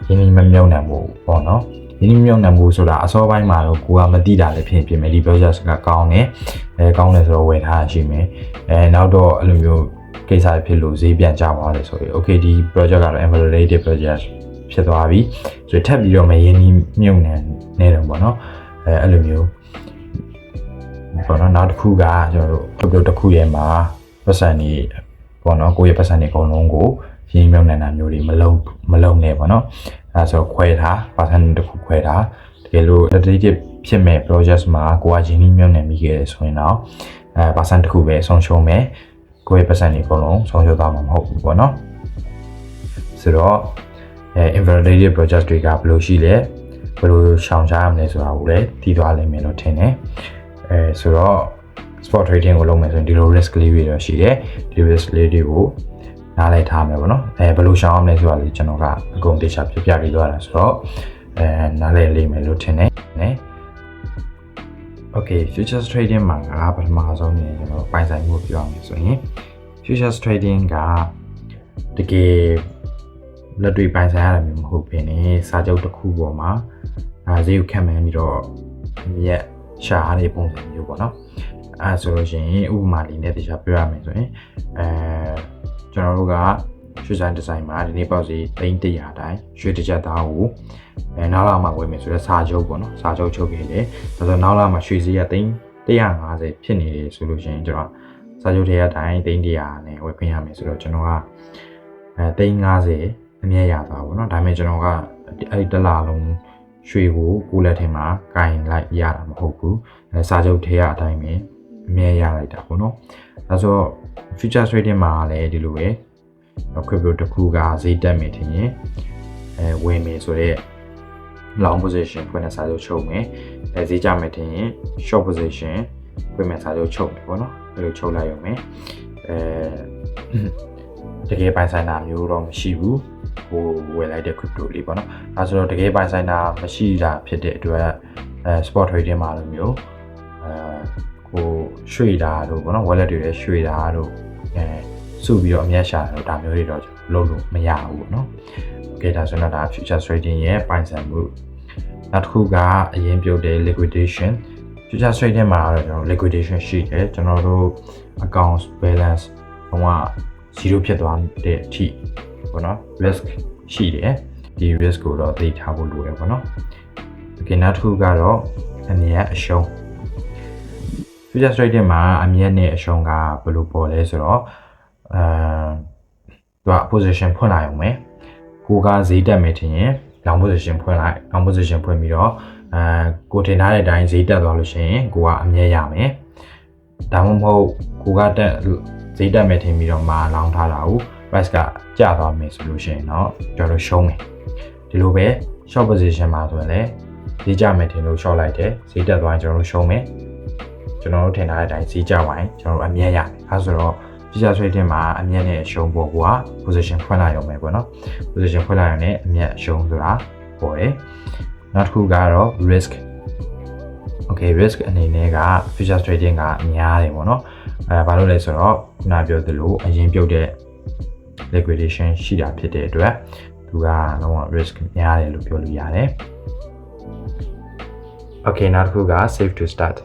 ရင်းနှီးမမြုပ်နှံမှုပေါ့နော်ရင်းနှီးမြုပ်နှံမှုဆိုတာအစောပိုင်းမှာတော့ကိုကမသိတာလည်းဖြစ်မယ်ဒီ project ကကောင်းတယ်ကောင်းတယ်ဆိုတော့ဝယ်ထားရှိမယ်နောက်တော့အဲ့လိုမျိုးကိစ္စဖြစ်လို့ဈေးပြန်ကျသွားတယ်ဆိုရင် okay ဒီ project ကတော့ invalidated project ဖြစ်သွားပြီဆိုထပ်ပြီးတော့မရင်းနှီးမြုပ်နှံနေတယ်ပေါ့နော်အဲ့လိုမျိုးပေါ့နော်နောက်တစ်ခုကကျွန်တော်တို့တစ်ခုရဲ့မှာပတ်စံနေပေါ့နော်ကိုယ့်ရဲ့ပတ်စံနေအကုန်လုံးကိုရင်းနှီးမြုပ်နှံတာမျိုးတွေမလုံးနဲ့ပေါ့နော်အဲဆိုခွဲထားပတ်စံတစ်ခုခွဲထားတကယ်လို့ related ဖြစ်မဲ့ project မှာကိုကရင်းနှီးမြုပ်နှံမိခဲ့တယ်ဆိုရင်တော့ပတ်စံတစ်ခုပဲဆုံးရှုံးမယ်ကိုယ့်ရဲ့ပတ်စံနေအကုန်လုံးဆုံးရှုံးသွားမှာမဟုတ်ဘူးပေါ့နော်ဆိုတော့invalidated project တွေကဘယ်လိုရှိလဲဘယ်လိုရှောင်ရှားရမလဲဆိုတာကိုလည်းသိသွားလိမ့်မယ်လို့ထင်တယ်ဆိုတော့ spot trading ကိုလုပ်မယ်ဆိုရင်ဒီလို risk လေးတွေတော့ရှိတယ်ဒီ risk လေးတွေကိုနားလည်ထားမယ်ပေါ့နော်ဘယ်လိုရှောင်ရမလဲဆိုတာလည်းကျွန်တော်ကအကုန်တေချာပြပြပေးသွားတာဆိုတော့နားလည်လိမ့်မယ်လို့ထင်တယ်Okay futures trading မှာကပထမဆုံးနေကျွန်တော်ပိုင်ဆိုင်မှုပြောရမယ်ဆိုရင် futures trading ကတကယ်လက်တွေ့ပိုင်ဆိုင်ရတာမျိုးမဟုတ်ဘဲနဲ့စာချုပ်တစ်ခုပေါ်မှာဈေးကိုခန့်မှန်းပြီးတော့မြက်ရှားတဲ့ပုံစံမျိုးပေါ့နော်အဲဆိုလို့ရှိရင်ဥပမာလေးနဲ့တရားပြောရမယ်ဆိုရင်ကျွန်တော်တို့ကရွှေဆိုင်ဒီဇိုင်းမှာဒီနေ့ပေါ့စီ300တိုင်းရွှေတစ်ချက်သားကိုနောက်လာမှဝယ်မယ်ဆိုတော့စာချုပ်ပေါ့နော်စာချုပ်ချုပ်ခဲ့တယ်ဒါဆိုနောက်လာမှရွှေဈေးက150ဖြစ်နေတယ်ဆိုလို့ရှိရင်ကျွန်တော်စာချုပ်တွေအတိုင်း300နဲ့ဝယ်ခွင့်ရမယ်ဆိုတော့ကျွန်တော်က350အမြဲရသွားပါတော့ဒါပေမဲ့ကျွန်တော်ကအဲ့ဒီတစ်လလုံးရွှေကိုလက်ထဲမှာကင်လိုက်ရတာမဟုတ်ဘူးစာချုပ်ထဲအတိုင်းပဲအမြဲရလိုက်တာပေါ့နော်ဒါဆို future trading မှာလည်းဒီလိုပဲ crypto တစ်ခုကဈေးတက်မယ်ထင်ရင်ဝယ်မယ်ဆိုတော့ long position ဖွင့်တဲ့စာချုပ်ချုပ်မယ်ဈေးကျမယ်ထင်ရင် short position ဖွင့်မဲ့စာချုပ်ချုပ်မယ်ပေါ့နော်အဲ့လိုချုပ်လိုက်ရုံပဲတကယ်ပိုင်ဆိုင်တာမျိုးတော့မရှိဘူးဟိုဝယ်လိုက်တဲ့ crypto လေးပေါ့နော်အဲဆိုတော့တကယ်ပိုင်ဆိုင်တာမရှိတာဖြစ်တဲ့အတွက်spot trading မှာလိုမျိုးကိုရွှေ့တာတို့ပေါ့နော် wallet တွေလည်းရွှေ့တာတို့စုပြီးတော့အမြတ်ရှာတာတို့ဒါမျိုးတွေတော့လုပ်လို့မရဘူးပေါ့နော် okay ဒါဆိုတော့ဒါ future trading ရဲ့ပိုင်ဆိုင်မှုနောက်တစ်ခုကအရင်ပြုတ်တဲ့ liquidation future trading မှာတော့ကျွန်တော် liquidation ရှိတယ်ကျွန်တော်တို့ account balance ဟိုက0ဖြစ်သွားတဲ့အထိပေါ့နော် risk ရှိတယ်ဒီ risk ကိုတော့သိထားဖို့လိုတယ်ပေါ့နော် okay နောက်တစ်ခုကတော့အမြတ်အရှုံး future trading မှာအမြတ်နဲ့အရှုံးကဘယ်လိုပေါ်လဲဆိုတော့သူက position ဖွင့်လိုက်အောင်မယ်ကိုကဈေးတက်မယ်ထင်ရင် long position ဖွင့်လိုက် long position ဖွင့်ပြီးတော့ကိုထင်ထားတဲ့အတိုင်းဈေးတက်သွားလို့ရှိရင်ကိုကအမြတ်ရမယ်ဒါမှမဟုတ်ကိုကတက်ဈေးတက်မယ်ထင်ပြီးတော့မှလောင်းထားတာကို price ကကျသွားမယ်ဆိုလို့ရှိရင်တော့ကျွန်တော်ရှုံးမယ်ဒီလိုပဲ short position မှာဆိုရင်လည်းဈေးကျမယ်ထင်လို့ short လိုက်တယ်ဈေးတက်သွားရင်ကျွန်တော်ရှုံးမယ် ကျွန်တော်တို့ထင်ထားတဲ့အတိုင်းဈေးကျဝိုင်းကျွန်တော်တို့အမြတ်ရတယ်အဲဆိုတော့ future trading မှာအမြတ်နဲ့အရှုံးပေါ်က position ဖွင့်လိုက်ရုံပဲပေါ့နော် position ဖွင့်လိုက်ရုံနဲ့အမြတ်အရှုံးဆိုတာပေါ်တယ်နောက်တစ်ခုကတော့ risk okay risk အနေနဲ့က future trading ကများတယ်ပေါ့နော်ဘာလို့လဲဆိုတော့ခုနပြောသလိုအရင်ပြုတ်တဲ့ liquidation ရှိတာဖြစ်တဲ့အတွက်သူကတော့ risk များတယ်လို့ပြောလို့ရတယ် okay နောက်တစ်ခုက safe to start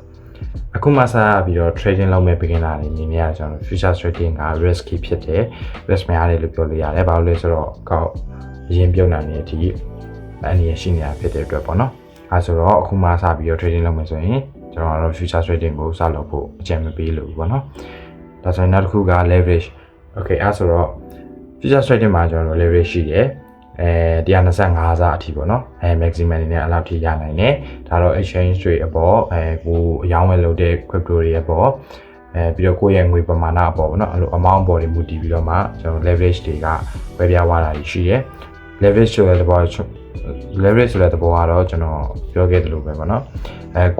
အခုမှစပြီးတော့ trading လုပ်မဲ့ beginner တွေအနေနဲ့ကျွန်တော် future trading က risky ဖြစ်တယ် risk များတယ်လို့ပြောလို့ရတယ်ဘာလို့လဲဆိုတော့ကောက်အရင်ပြုတ်နိုင်တဲ့အထိအနေရရှိနေတာဖြစ်တဲ့အတွက်ပေါ့နော်အဲဆိုတော့အခုမှစပြီးတော့ trading လုပ်မယ်ဆိုရင်ကျွန်တော်တို့ future trading ကိုစလုပ်ဖို့အကြံမပေးလို့ပေါ့နော်ဒါဆိုရင်နောက်တစ်ခုက leverage okay အဲဆိုတော့ future trading မှာကျွန်တော်တို့ leverage ရှိတယ်125စာအထိပေါ့နော်maximum အနေနဲ့အလောက်ထိရနိုင်တယ်ဒါတော့ exchange rate အပေါ်ကိုအယောင်းဝယ်လုပ်တဲ့ crypto တွေအပေါ်ပြီးတော့ကိုယ့်ရဲ့ငွေပမာဏအပေါ်ပေါ့နော်အဲ့လို amount ပေါ်တွေမူတည်ပြီးတော့မှကျွန်တော် leverage တွေကဝယ်ပြသွားတာရှိတယ် leverage ဆိုတဲ့သဘော leverage ဆိုတဲ့သဘောကတော့ကျွန်တော်ပြောခဲ့သလိုပဲပေါ့နော်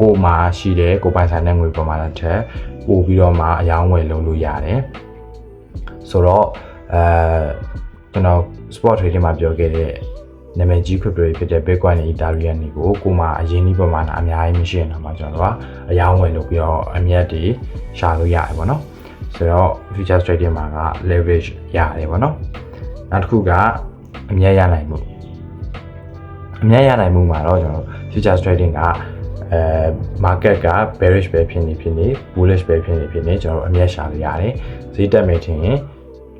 ကိုယ်မှာရှိတဲ့ကိုယ်ပိုင်ဆိုင်တဲ့ငွေပမာဏထက်ပိုပြီးတော့မှအယောင်းဝယ်လုပ်လို့ရတယ်ဆိုတော့ကျွန်တော် spot trading မှာပြောခဲ့တဲ့နာမည်ကြီး crypto တွေဖြစ်တဲ့ Bitcoin နဲ့ Ethereum တွေကိုကိုမှအရင်ဒီပမာဏအများကြီးမရှိရင်တော့ကျွန်တော်ကအယောင်းဝယ်လုပ်ပြီးတော့အမြတ်တွေရှာလို့ရတယ်ပေါ့နော်ဆိုတော့ future trading မှာက leverage ရတယ်ပေါ့နော်နောက်တစ်ခုကအမြတ်ရနိုင်မှုမှာတော့ကျွန်တော် future trading ကmarket က bearish ပဲဖြစ်နေ bullish ပဲဖြစ်နေကျွန်တော်အမြတ်ရှာလို့ရတယ်ဈေးတက်မယ်ထင်ရင်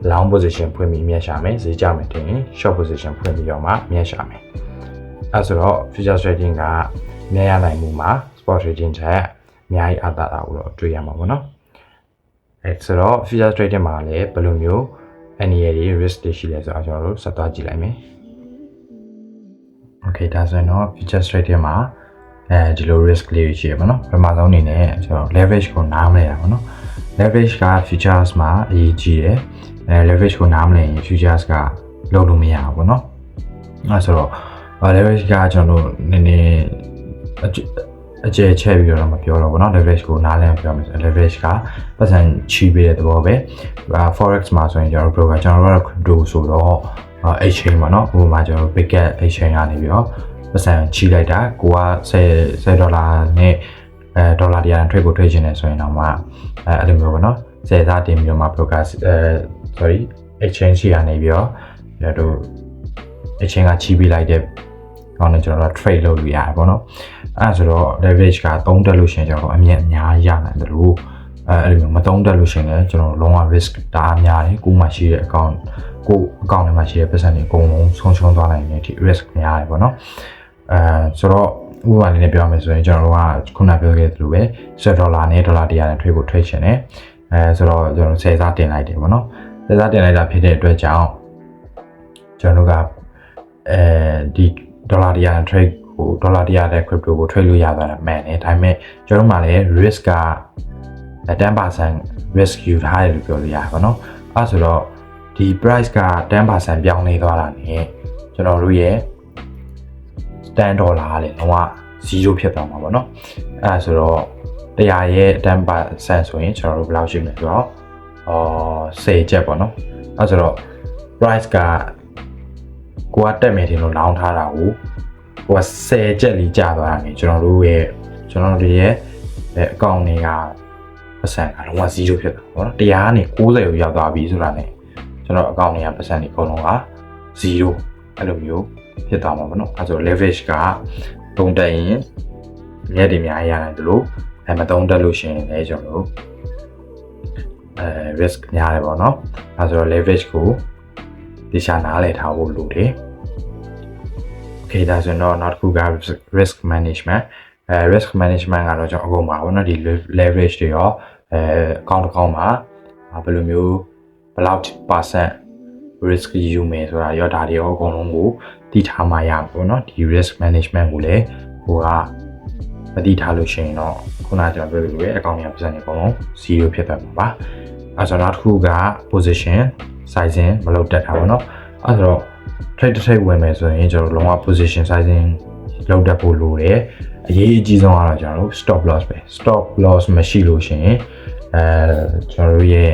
long position ဖွင့်ပြီးမြတ်ရှာမယ်ဈေးကျမယ်တင်ရင် short position ဖွင့်ပြီးတော့မှမြတ်ရှာမယ်အဲဆိုတော့ future trading ကမြတ်ရနိုင်မှုမှာ spot trading ထက်အများကြီးအသာတာကိုတော့တွေ့ရမှာပေါ့နော်အဲဆိုတော့ future trading မှာလည်းဘယ်လိုမျိုးအနေရည် risk တွေရှိလဲဆိုတော့ကျွန်တော်တို့ဆက်သွားကြည့်လိုက်မယ် okay ဒါဆိုရင်တော့ future trading မှာဒီလို risk လေးတွေရှိရပါတော့ပထမဆုံးအနေနဲ့ကျွန်တော် leverage ကိုနားမလဲရပါတော့ leverage က futures မှာအရေးကြီးတယ်leverage ကိုနားမလည်ရင် futures ကလုပ်လို့မရဘူးပေါ့နော်အဲဆိုတော့ leverage ကကျွန်တော်တို့နည်းနည်းအကျယ်ချဲ့ပြီးတော့မပြောတော့ဘူးเนาะ leverage ကိုနားလည်ပြောမယ်ဆို leverage ကပတ်စံချီးပေးတဲ့သဘောပဲ forex မှာဆိုရင်ကျွန်တော်တို့ broker ကျွန်တော်တို့ crypto ဆိုတော့ exchange ပါเนาะဟိုမှာကျွန်တော်တို့ big cap exchange ကနေပြီးတော့ပတ်စံချီးလိုက်တာကိုက$10နဲ့ဒေါ်လာ100 trade ကိုထည့်ခြင်းနဲ့ဆိုရင်တော့မှအဲ့လိုမျိုးပေါ့เนาะ10စားတင်ပြီးတော့မှ broker exchange ရနေပြီးတော့တို့ exchange ကချီးပေးလိုက်တဲ့ဟောင်းနဲ့ကျွန်တော်တို့ trade လုပ်လို့ရတယ်ပေါ့နော်အဲ့ဆိုတော့ leverage က3တက်လို့ရှိရင်ကျွန်တော်တို့အမြတ်အများကြီးရနိုင်တယ်လို့အဲ့လိုမျိုးမ3တက်လို့ရှိရင်လည်းကျွန်တော်တို့လုံးဝ risk တအားများတယ်ကိုမှရှိတဲ့ account ထဲမှာရှိတဲ့ပတ်စံတွေအကုန်လုံးဆုံးရှုံးသွားနိုင်တဲ့အထိ risk များတယ်ပေါ့နော်ဆိုတော့ဥပမာလေးနဲ့ပြောရမယ်ဆိုရင်ကျွန်တော်တို့ကခုနပြောခဲ့သလိုပဲ$10နဲ့ဒေါ်လာ100နဲ့ trade ကို trade ရှင်တယ်ဆိုတော့ကျွန်တော်10စားတင်လိုက်တယ်ပေါ့နော်10စားတင်လိုက်တာဖြစ်တဲ့အတွက်ကြောင့်ကျွန်တော်တို့ကဒီဒေါ်လာ100 trade ကိုဒေါ်လာ100တဲ့ crypto ကို trade လို့ရသွားတာမှန်တယ်ဒါပေမဲ့ကျွန်တော်မှလည်း risk က10% risk ယူထားတယ်လို့ပြောလို့ရတယ်ပေါ့နော်အဲဆိုတော့ဒီ price က10% ပြောင်းလဲသွားတာ ਨੇ ကျွန်တော်တို့ရဲ့$10လည်းလုံးဝ0ဖြစ်သွားမှာပေါ့နော်အဲဆိုတော့100ရဲ့10% ဆိုရင်ကျွန်တော်တို့ဘယ်လောက်ရှိမလဲဆိုတော့10ချက်ပေါ့နော်အဲဆိုတော့ price ကကိုကတက်မယ်တင်လို့လောင်းထားတာကိုဟိုက10ချက်လေးကြာသွားတာ ਨੇ ကျွန်တော်တို့ရဲ့အကောင့်တွေကပတ်စံကလုံးဝ0ဖြစ်သွားပေါ့နော်100ကနေ90ကိုရောက်သွားပြီဆိုတာ ਨੇ ကျွန်တော်အကောင့်တွေကပတ်စံတွေအကုန်လုံးက0အဲ့လိုမျိုးဖြစ်သွားမှာပေါ့နော်အဲဆို leverage က3တက်ရင်ရက်တွေများရနိုင်တယ်လို့မ3တက်လို့ရှိရင်လည်းကျွန်တော်တို့risk များတယ်ပေါ့နော်အဲဆိုတော့ leverage ကိုဒီရှာနားလည်ထားဖို့လိုတယ် okay ဒါဆိုတော့နောက်တစ်ခုက risk management risk management ကတော့ကျွန်တော်အကုန်ပါပေါ့နော်ဒီ leverage တွေရောအကောင့်တစ်ကောင့်မှာဘယ်လိုမျိုးဘယ်လောက် percent risk ယူမယ်ဆိုတာရောဒါတွေရောအကုန်လုံးကိုသိထားမှရမှာပေါ့နော်ဒီ risk management ကိုလည်းဟိုကမသိထားလို့ရှိရင်တော့ခုနကကျွန်တော်ပြောလို့အကောင့်တွေပတ်စံတွေအကုန်လုံး0ဖြစ်သွားမှာပါအဲဆိုတော့နောက်တစ်ခုက position sizing မလုပ်တတ်တာပေါ့နော်အဲဆိုတော့ trade ဝင်မယ်ဆိုရင်ကျွန်တော်လုံးဝ position sizing လုပ်တတ်ဖို့လိုတယ် အရေးအကြီးဆုံးကတော့ကျွန်တော်တို့ stop loss ပဲ stop loss မရှိလို့ရှိရင်ကျွန်တော်တို့ရဲ့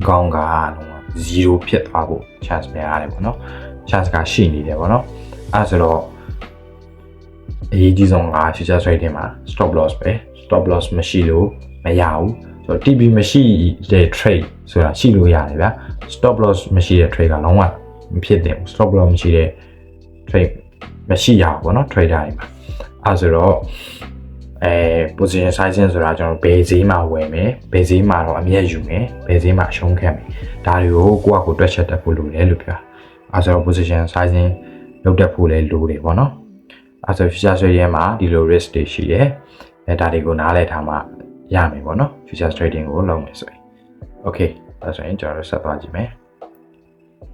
ကောင်းက0ဖြစ်သွားဖို့ chance များရတယ်ပေါ့နော် chance ကရှိနေတယ်ပေါ့နော်အဲဆိုတော့အရေးကြီးဆုံးက future trading မှာ stop loss ပဲ stop loss မရှိလို့မရဘူးဆိုတော့ TP မရှိတဲ့ trade ဆိုတာရှိလို့ရတယ်ဗျာ stop loss မရှိတဲ့ trade ကလုံးဝမဖြစ်သင့်ဘူး stop loss မရှိတဲ့ trade မရှိရဘူးပေါ့နော် trader တွေမှာအဲဆိုတော့position sizing ဆိုတာကျွန်တော်ဘယ်ဈေးမှာဝယ်မယ်ဘယ်ဈေးမှာတော့အမြတ်ယူမယ်ဘယ်ဈေးမှာအရှုံးခံမယ်ဒါတွေကိုကိုယ့်အကိုတွက်ချက်တတ်ဖို့လိုတယ်လို့ပြောအဲဆိုတော့ position sizing လုပ်တတ်ဖို့လည်းလိုတယ်ပေါ့နော်အဲဆို future trading မှာဒီလို risk တွေရှိတယ်ဒါတွေကိုနားလည်ထားမှရမယ်ပေါ့နော် future trading ကိုလုပ်မယ်ဆိုရင် okay ဒါဆိုရင်ကျွန်တော်ဆက်သွားကြည့်မယ်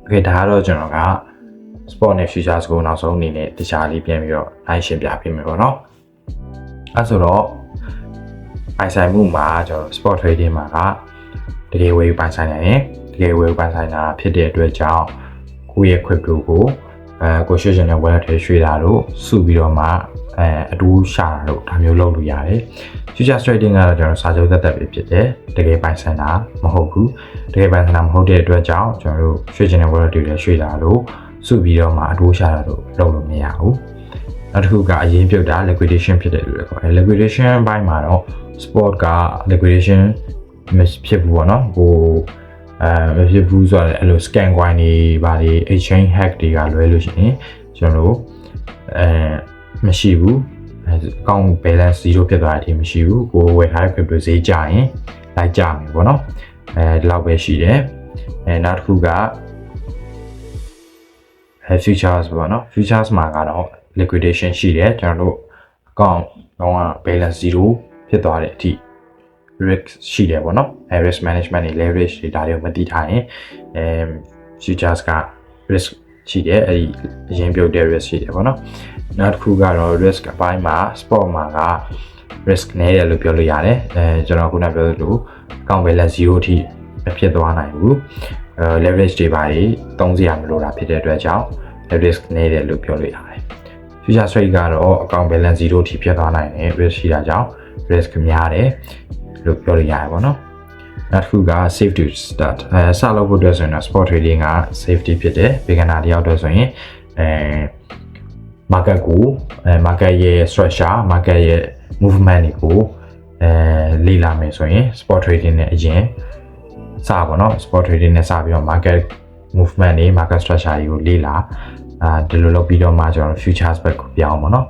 okay ဒါကတော့ကျွန်တော်က spot နဲ့ futures ကိုနောက်ဆုံးအနေနဲ့တခြားလေးပြန်ပြီးတော့နိုင်ရှင်းပြပေးမယ်ပေါ့နော်အဲဆိုတော့ပိုင်ဆိုင်မှုမှာကျွန်တော် spot trading မှာကတကယ်ဝယ်ပိုင်ဆိုင်နိုင်ရင်တကယ်ဝယ်ပိုင်ဆိုင်တာဖြစ်တဲ့အတွက်ကြောင့်ကိုယ့်ရဲ့ crypto ကိုကိုရှိရှင်နဲ့ wallet ထဲရွှေ့တာတို့စုပြီးတော့မှအတူရှာတာတို့ဒါမျိုးလုပ်လို့ရတယ် future trading ကတော့ကျွန်တော်စာချုပ်သက်ပဲဖြစ်တယ်တကယ်ပိုင်ဆိုင်တာမဟုတ်ဘူးတကယ်ပိုင်ဆိုင်တာမဟုတ်တဲ့အတွက်ကြောင့်ကျွန်တော်တို့ရွှေရှင်နဲ့ wallet တွေလည်းရွှေ့တာတို့စုပြီးတော့မှအတူရှာတာတို့လုပ်လို့မရဘူးနောက်တစ်ခုကအရင်ပြုတ်တာ liquidation ဖြစ်တယ်လို့လည်းခေါ်တယ် liquidation ဘိုင်းမှာတော့ spot က liquidation မဖြစ်ဘူးပေါ့နော်ဟိုမဖြစ်ဘူးဆိုတော့အဲ့လို scan coin တွေဗာတွေ exchange hack တွေကလွဲလို့ရှိရင်ကျွန်တော်တို့မရှိဘူးအကောင့် balance 0ဖြစ်သွားတဲ့အထိမရှိဘူးကိုဝယ်ထားတဲ့ crypto ဈေးကျရင်လိုက်ကြမယ်ပေါ့နော်ဒီလောက်ပဲရှိတယ်နောက်တစ်ခုကfutures ပေါ့နော် futures မှာကတော့ liquidation ရှိတယ်ကျွန်တော်တို့အကောင့်တော့ balance 0ဖြစ်သွားတဲ့အထိ risk ရှိတယ်ပေါ့နော်risk management တွေ leverage တွေဒါတွေကိုမသိထားရင်futures က risk ရှိတယ်အဲ့ဒီအရင်ပြုတ်တဲ့ risk ရှိတယ်ပေါ့နော်နောက်တစ်ခုကတော့ risk အပိုင်းမှာ spot မှာက risk နည်းတယ်လို့ပြောလို့ရတယ်ကျွန်တော်ခုနပြောသလိုအကောင့် balance 0အထိမဖြစ်သွားနိုင်ဘူးleverage တွေပါသုံးစရာမလိုတာဖြစ်တဲ့အတွက်ကြောင့် risk နည်းတယ်လို့ပြောလို့ရတယ် future trade ကတော့အကောင့် balance 0အထိဖြစ်သွားနိုင်တယ် risk ရှိတာကြောင့် risk များတယ်လို့ပြောလို့ရတယ်ပေါ့နော်နောက်တစ်ခုက safe to start စလုပ်ဖို့အတွက်ဆိုရင်တော့ spot trading က safety ဖြစ်တယ် beginner တယောက်အတွက်ဆိုရင် market ကိုmarket ရဲ့ structure market ရဲ့ movement တွေကိုလေ့လာမယ်ဆိုရင် spot trading နဲ့အရင်စပါတော့ spot trading နဲ့စပြီးတော့ market movement တွေ market structure တွေကိုလေ့လာဒီလိုလုပ်ပြီးတော့မှကျွန်တော် futures ဘက်ကိုပြောင်းပါတော့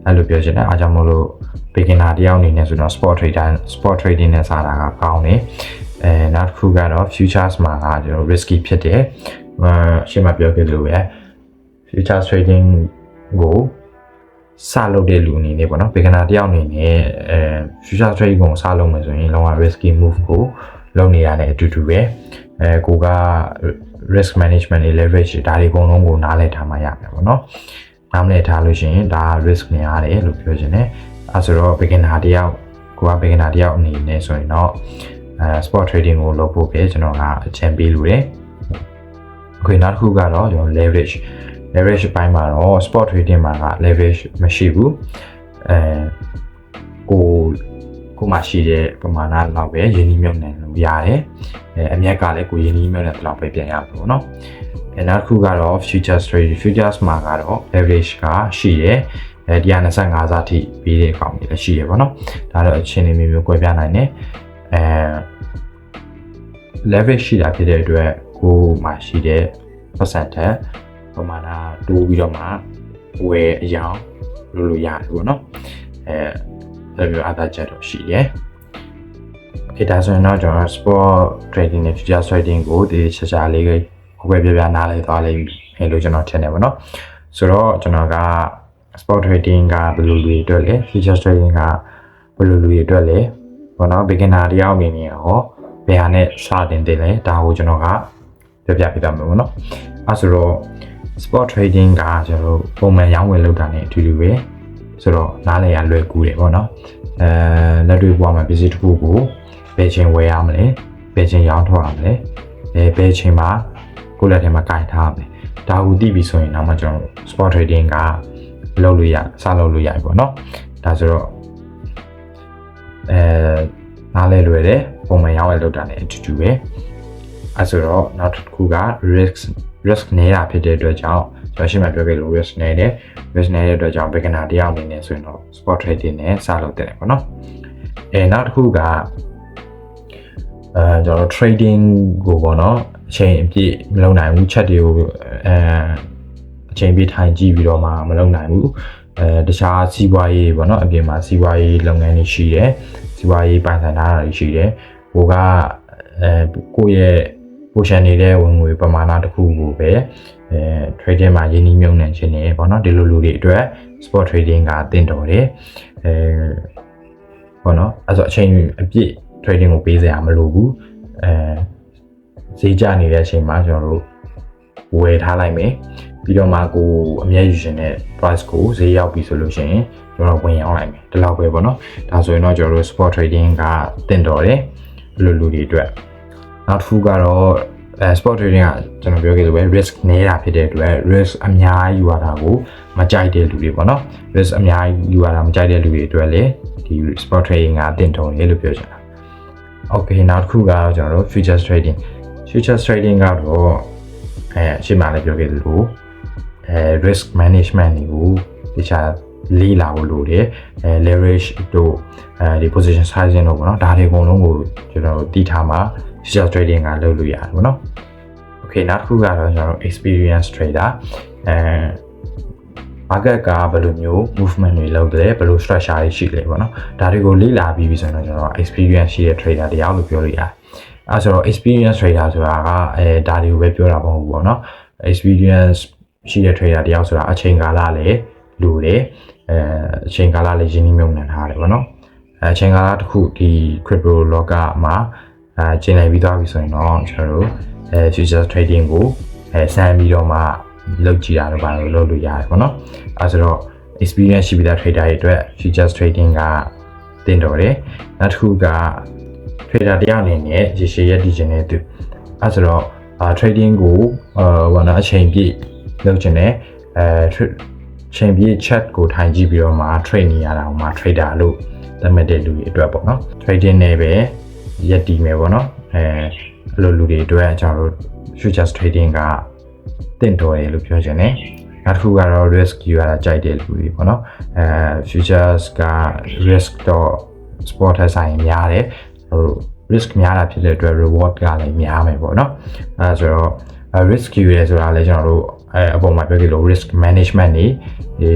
အဲ့လိုပြောချင်တယ်အားကြောင့်မို့လို့ beginner တယောက်အနေနဲ့ဆိုတော့ spot trading နဲ့စတာကကောင်းတယ်နောက်တစ်ခုကတော့ futures မှာကကျွန်တော် risky ဖြစ်တယ်ရှင်းမပြောခဲ့လို့ပဲ futures trading ကိုစလုပ်တဲ့လူအနေနဲ့ပေါ့နော် beginner တယောက်အနေနဲ့future trading ကိုစလုပ်မယ်ဆိုရင်လုံးဝ risky move ကိုလုပ်နေရတယ်အတူတူပဲကိုက risk management တွေ leverage ဒါတွေအကုန်လုံးကိုနားလည်ထားမှရမယ်ပေါ့နော်နားလည်ထားလို့ရှိရင်ဒါ risk များတယ်လို့ပြောချင်တယ်အဲဆိုတော့ beginner တယောက်ကိုက beginner တယောက်အနေနဲ့ဆိုရင်တော့spot trading ကိုလုပ်ဖို့ပဲကျွန်တော်ကအကြံပေးလို့တယ်အခုနောက်တစ်ခုကတော့ကျွန်တော် leverage အပိုင်းမှာတော့ spot trading မှာက leverage မရှိဘူးကိုမှရှိတဲ့ပမာဏလောက်ပဲယင်းနှီးမြှုပ်နှံလို့ရတယ်အမြတ်ကလည်းကိုယင်းနှီးမြှုပ်နှံတဲ့လောက်ပဲပြန်ရမှာပေါ့နော်နောက်တစ်ခုကတော့ futures trading futures မှာကတော့ leverage ကရှိတယ်125စားထိပေးတဲ့အကောင်တွေလည်းရှိရပါတော့ဒါတော့အချင်းလေးမျိုးကွဲပြားနိုင်တယ်leverage ရှိတာဖြစ်တဲ့အတွက်ကိုမှရှိတဲ့ percentage ပမာဏတိုးပြီးတော့မှဝယ်အယောင်လုပ်လို့ရတယ်ပေါ့နော်အဲ့လိုအသာချက်တော့ရှိတယ်။ Okay ဒါဆိုရင်တော့ကျွန်တော် spot trading နဲ့ future trading ကိုဒီချာလေးကိုပဲပြနားလည်သွားလိမ့်မယ်လို့ကျွန်တော်ထင်တယ်ပေါ့နော်။ဆိုတော့ကျွန်တော်က spot trading ကဘယ်လိုလူတွေအတွက်လဲ future trading ကဘယ်လိုလူတွေအတွက်လဲပေါ့နော် beginner တယောက်အနေနဲ့ရောဘယ်ဟာနဲ့စတင်တယ်လဲဒါကိုကျွန်တော်ကပြပြပေးပါမယ်ပေါ့နော်။အဲဆိုတော့ spot trading ကကျွန်တော်ပုံမှန်ရောင်းဝယ်လုပ်တာနဲ့အတူတူပဲဆိုတော့နားလည်ရလွယ်ကူတယ်ပေါ့နော်လက်တွေ့ဘဝမှာပစ္စည်းတစ်ခုကိုဘယ်ချိန်ဝယ်ရမလဲဘယ်ချိန်ရောင်းထုတ်ရမလဲဘယ်ချိန်မှာကိုယ့်လက်ထဲမှာကင်ထားရမလဲဒါကိုသိပြီဆိုရင်တော့ကျွန်တော် spot trading က လုပ်လို့ရစလုပ်လို့ရပြီပေါ့နော်ဒါဆိုတော့နားလဲလွယ်တယ်ပုံမှန်ရောင်းရလောက်တာလည်းအတူတူပဲအဲဆိုတော့နောက်တစ်ခုက risk နေတာဖြစ်တဲ့အတွက်ကြောင့်ကျွန်တော်ရှင်းပြပြောခဲ့လို့ risk နေတဲ့အတွက်ကြောင့် beginner တယောက်အနေနဲ့ဆိုရင်တော့ spot trading နဲ့စလုပ်တဲ့ပေါ့နော်နောက်တစ်ခုကကျွန်တော် trading ကိုပေါ့နော်အချိန်အပြည့်မလုပ်နိုင်ဘူး chat တွေကိုအချိန်ပြည့်ထိုင်ကြည့်ပြီးတော့မှမလုပ်နိုင်ဘူးတခြားစီးပွားရေးပေါ့နော်အပြင်မှာစီးပွားရေးလုပ်ငန်းတွေရှိတယ်စီးပွားရေးပိုင်ဆိုင်ထားတာတွေရှိတယ်ဟိုကကိုယ့်ရဲ့ portion နေတဲ့ဝင်ငွေပမာဏတစ်ခုကိုပဲtrading မှာရင်းနှီးမြှုပ်နှံခြင်းနေပေါ့နော်ဒီလိုလူတွေအတွက် spot trading ကတင်တော်တယ်ပေါ့နော်အဲ့ဆိုအချိန်အပြည့် trading ကိုပေးစရာမလိုဘူးဈေးကျနေတဲ့အချိန်မှာကျွန်တော်တို့ဝယ်ထားလိုက်မယ်ပြီးတော့မှကိုအမြဲယူရှင်တဲ့ price ကိုဈေးရောက်ပြီဆိုလို့ရှိရင်ကျွန်တော်ဝင်အောင်လိုက်မယ်ဒီလောက်ပဲပေါ့နော်ဒါဆိုရင်တော့ကျွန်တော်တို့ spot trading ကတင်တော်တယ်လူတွေအတွက်နောက်တစ်ခုကတော့spot trading ကကျွန်တော်ပြောခဲ့သလိုပဲ risk နေတာဖြစ်တဲ့အတွက် risk အများကြီးယူရတာကိုမကြိုက်တဲ့လူတွေပေါ့နော် risk အများကြီးယူရတာမကြိုက်တဲ့လူတွေအတွက်လည်းဒီ spot trading ကတင်တော်တယ်လို့ပြောချင်တာ okay နောက်တစ်ခုကတော့ကျွန်တော်တို့ futures trading ကတော့ရှင်းမှလည်းပြောခဲ့သလိုrisk management တွေကိုတခြားလေးလာဖို့လိုတယ် leverage တို့ဒီ position sizing တို့ပေါ့နော်ဒါတွေအကုန်လုံးကိုကျွန်တော်တည်ထားမှာ futures trading ကလုပ်လို့ရတယ်ပေါ့နော် okay နောက်တစ်ခုကတော့ကျွန်တော်တို့ experience trader market ကဘယ်လိုမျိုး movement တွေလုပ်တယ်ဘယ်လို structure တွေရှိလဲပေါ့နော်ဒါတွေကိုလေ့လာပြီးပြီဆိုရင်တော့ကျွန်တော် experience ရှိတဲ့ trader တယောက်လို့ပြောလို့ရတယ်အဲဆိုတော့ experience trader ဆိုတာကဒါတွေကိုပဲပြောတာမဟုတ်ဘူးပေါ့နော် experience ရှိတဲ့ trader တယောက်ဆိုတာအချိန်ကာလလည်းလိုတယ်အချိန်ကာလလည်းရင်းနှီးမြှုပ်နှံထားတယ်ပေါ့နော်အချိန်ကာလတစ်ခုဒီ crypto လောကမှာကျင်းနိုင်ပြီးသွားပြီဆိုရင်တော့ကျွန်တော်တို့futures trading ကိုစမ်းပြီးတော့မှလုပ်ကြည့်တာတော့ဘာလို့လုပ်လို့ရတယ်ပေါ့နော်အဲဆိုတော့ experience ရှိပြီးသား trader တွေအတွက် futures trading ကတင်တော်တယ်နောက်တစ်ခုက trader တယောက်အနေနဲ့ရေရှည်ရည်တည်ခြင်းနဲ့သူအဲဆိုတော့trading ကိုဘာလို့အချိန်ပြည့်လုပ်ခြင်းနဲ့ချိန်ပြည့် chat ကိုထိုင်ကြည့်ပြီးတော့မှ trade နေရတာဟိုမှာ trader လို့သတ်မှတ်တဲ့လူတွေအတွက်ပေါ့နော် trading နဲ့ပဲရက်တည်မယ်ပေါ့နော်အဲ့လိုလူတွေအတွက်ကျွန်တော်တို့ futures trading ကတင့်တော်တယ်လို့ပြောချင်တယ်နောက်တစ်ခုကတော့ risk ယူရတာကြိုက်တဲ့လူတွေပေါ့နော်futures က risk တော့ sport ထက်ဆိုင်များတယ်ဟို risk များတာဖြစ်တဲ့အတွက် reward ကလည်းများမယ်ပေါ့နော်အဲဆိုတော့ risk ယူရဲဆိုတာလည်းကျွန်တော်တို့အပေါ်မှာပြောခဲ့လို့ risk management တွေ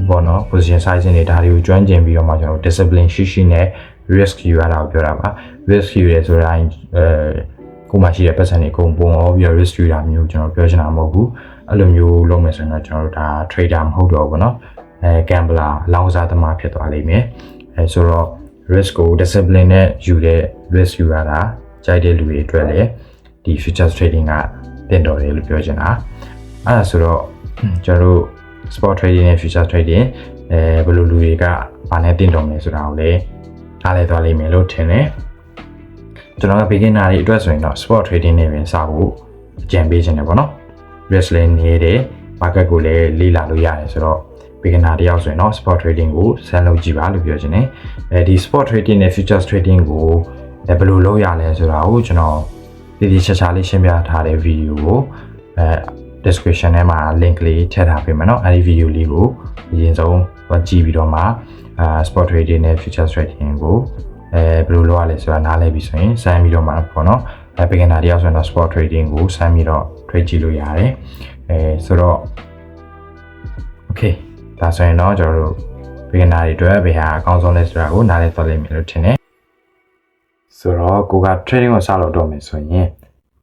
ဘောနော် position sizing တွေဒါတွေကိုကျွမ်းကျင်ပြီးတော့မှကျွန်တော် discipline ရှိနဲ့ risk ယူရတာကိုပြောတာပါ risk ယူရဲဆိုတာကိုမှရှိတဲ့ပတ်စံတွေအကုန်ပုံအောင်ပြီးတော့ risk ယူတာမျိုးကျွန်တော်ပြောချင်တာမဟုတ်ဘူးအဲ့လိုမျိုးလုပ်မယ်ဆိုရင်တော့ကျွန်တော်တို့ဒါ trader မဟုတ်တော့ဘူးเนาะgambler လောင်းစားသမားဖြစ်သွားလိမ့်မယ်ဆိုတော့ risk ကို discipline နဲ့ယူတဲ့ risk ယူရတာကြိုက်တဲ့လူတွေအတွက်လည်းဒီ futures trading ကတင်တော်တယ်လို့ပြောချင်တာအဲ့ဒါဆိုတော့ကျွန်တော်တို့ spot trading နဲ့ futures trading ဘယ်လိုလူတွေကဘာနဲ့တင်တော်မလဲဆိုတာကိုလည်းနားလည်သွားလိမ့်မယ်လို့ထင်တယ်ကျွန်တော်က beginner တွေအတွက်ဆိုရင်တော့ spot trading နဲ့ပဲစဖို့အကြံပေးချင်တယ်ပေါ့နော် risk လည်းနေတယ် market ကိုလည်းလေ့လာလို့ရတယ်ဆိုတော့ beginner တယောက်ဆိုရင်တော့ spot trading ကိုစမ်းလုပ်ကြည့်ပါလို့ပြောချင်တယ်ဒီ spot trading နဲ့ futures trading ကိုဘယ်လိုလုပ်ရလဲဆိုတာကိုကျွန်တော်ဒီချာချာလေးရှင်းပြထားတဲ့ video ကိုdescription ထဲမှာ link လေးထည့်ထားပေးမယ်เนาะအဲဒီ video လေးကိုအရင်ဆုံးကြည့်ပြီးတော့မှ spot trading နဲ့ futures trading ကိုဘယ်လိုလုပ်ရလဲဆိုတာနားလည်ပြီးဆိုရင်စမ်းပြီးတော့မှပေါ့เนาะbeginner တယောက်ဆိုရင်တော့ spot trading ကိုစမ်းပြီးတော့ trade ကြည့်လို့ရတယ်ဆိုတော့ okay ဒါဆိုရင်တော့ကျွန်တော်တို့ beginner တွေအတွက်ဘယ်ဟာအကောင်းဆုံးလဲဆိုတာကိုနားလည်သွားလိမ့်မယ်လို့ထင်တယ်ဆိုတော့ကိုက trading ကိုစလုပ်တော့မယ်ဆိုရင်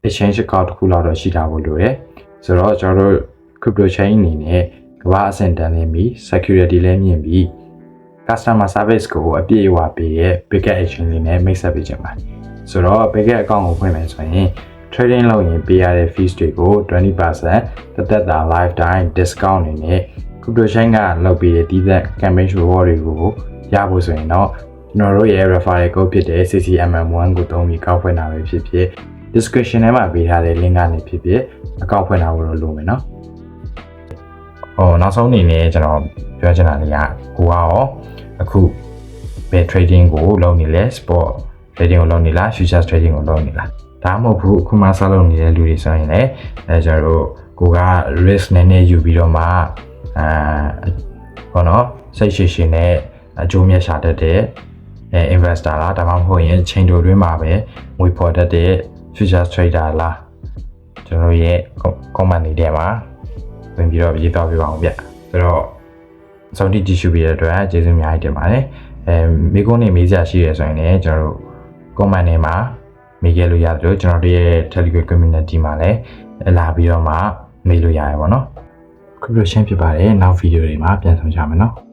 exchange account တစ်ခုလောက်တော့ရှိတာဖို့လိုတယ်ဆိုတော့ကျွန်တော်တို့ crypto chain အနေနဲ့ကမ္ဘာအဆင့်တန်းလင်းပြီး security လည်းမြင့်ပြီး customer service ကိုအပြည့်အဝပေးရဲ့ Biget exchange လေးနဲ့မိတ်ဆက်ပေးခြင်းပါဆိုတော့ Biget account ကိုဖွင့်မယ်ဆိုရင် trading လုပ်ရင်ပေးရတဲ့ fees တွေကို 20% သက်သာ lifetime discount အနေနဲ့ crypto chain ကလုပ်ပေးတဲ့တည်တဲ့ campaign reward တွေကိုရဖို့ဆိုရင်တော့ကျွန်တော်တို့ရဲ့ referral code ဖြစ်တဲ့ CCMM1 ကိုသုံးပြီးကောက်ဖွင့်တာပဲဖြစ်ဖြစ် description ထဲမှာပေးထားတဲ့ link ကနေဖြစ်ဖြစ်အကောက်ဖွင့်တာကိုလိုမယ်နော် နောက်ဆုံးအနေနဲ့ကျွန်တော်ပြောချင်တာလေးကကိုကရောအခုဘယ် trading ကိုလုပ်နေလဲ spot trading ကိုလုပ်နေလား futures trading ကိုလုပ်နေလားဒါမှမဟုတ်ဘူးအခုမှစလုပ်နေတဲ့လူတွေဆိုရင်လည်းကျွန်တော်တို့ကိုက risk နည်းနည်းယူပြီးတော့မှဘောနော်စိတ်ရှိရှိနဲ့အကျိုးမြတ်ရှာတတ်တဲ့ investor လားဒါမှမဟုတ်ရင်ချိန်တိုတွင်းမှာပဲငွေဖော်တတ်တဲ့ futures trader လားကျွန်တော်ရဲ့ comment တွေထဲမှာဝင်ပြီးတော့ရေးတော့ပြပါအောင်ဗျဆိုတော့စောင့်ကြည့်ရှုပေးတဲ့အတွက်ကျေးဇူးအများကြီးတင်ပါတယ်မိကုန်းနေမေးစရာရှိရဆိုရင်လည်းကျွန်တော်တို့ comment ထဲမှာမေးခဲ့လို့ရတယ်လို့ကျွန်တော်တို့ရဲ့ Telegram community မှာလည်းလာပြီးတော့မှမေးလို့ရတယ်ပေါ့နော်ခုလိုရှင်းပြပါတယ်နောက်ဗီဒီယိုတွေမှာပြန်ဆောင်ကြမယ်နော်